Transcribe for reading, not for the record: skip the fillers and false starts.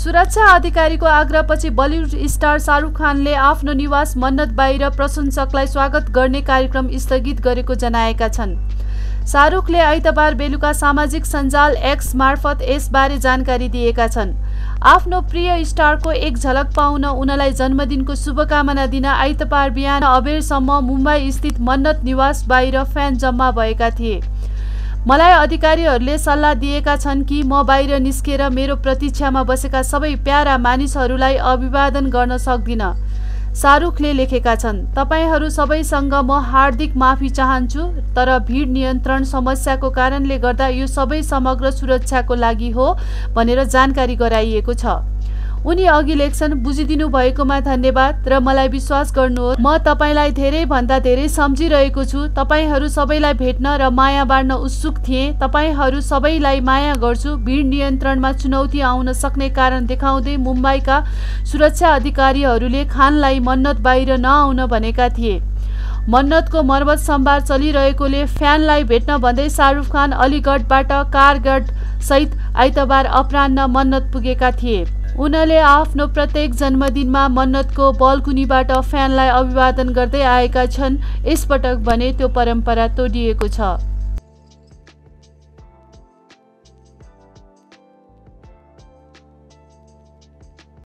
सुरक्षा अधिकारीको आग्रहपछि Bollywood star Shahrukh खानले आफ्नो निवास मन्नत बाहिर प्रशंसकलाई स्वागत गर्ने कार्यक्रम स्थगित गरेको जनाएका छन्। शाहरुखले आइतबार बेलुका सामाजिक सञ्जाल एक्स मार्फत यसबारे जानकारी दिएका छन्। आफ्नो प्रिय स्टारको एक झलक पाउन उनलाई जन्मदिनको शुभकामना दिन आइतबार बिहान अबेरसम्म मुम्बई स्थित मन्नत निवास बाहिर फ्यान जम्मा भएका थिए। मलाई अधिकारीहरूले सल्लाह दिएका छन् कि म बाहिर निस्केर मेरो प्रतीक्षामा बसेका सबै प्यारा मानिसहरूलाई अभिवादन गर्न सक्दिन, शाहरुखले लेखेका छन्। तपाईहरू सबैसँग म हार्दिक माफी चाहन्छु, तर भिड नियन्त्रण समस्याको कारणले गर्दा यो सबै समग्र सुरक्षाको लागि हो भनेर जानकारी गराइएको छ। उनी अघि लेख्छन्, बुझिदिनु भएकोमा धन्यवाद र मलाई विश्वास गर्नुहोस्, म तपाईलाई धेरै भन्दा धेरै सम्झिरहेको छु। तपाईहरू सबैलाई भेट्न र माया बाँड्न उत्सुक थिएँ। तपाईहरू सबैलाई माया गर्छु। भिड नियन्त्रणमा चुनौती आउन सक्ने कारण देखाउँदै मुम्बईका सुरक्षा अधिकारीहरूले खानलाई मन्नत बाहिर नआउन भनेका थिए। मन्नतको मर्मत सम्भार चलिरहेकोले फ्यानलाई भेट्न भन्दै शाहरुख खान अलीगढबाट कारगड सहित आइतबार अपराह्न मन्नत पुगेका थिए। उनले आफ्नो प्रत्येक जन्मदिनमा मन्नतको बल्कुनीबाट फ्यानलाई अभिवादन गर्दै आएका छन्। यसपटक भने त्यो परम्परा तोडिएको छ।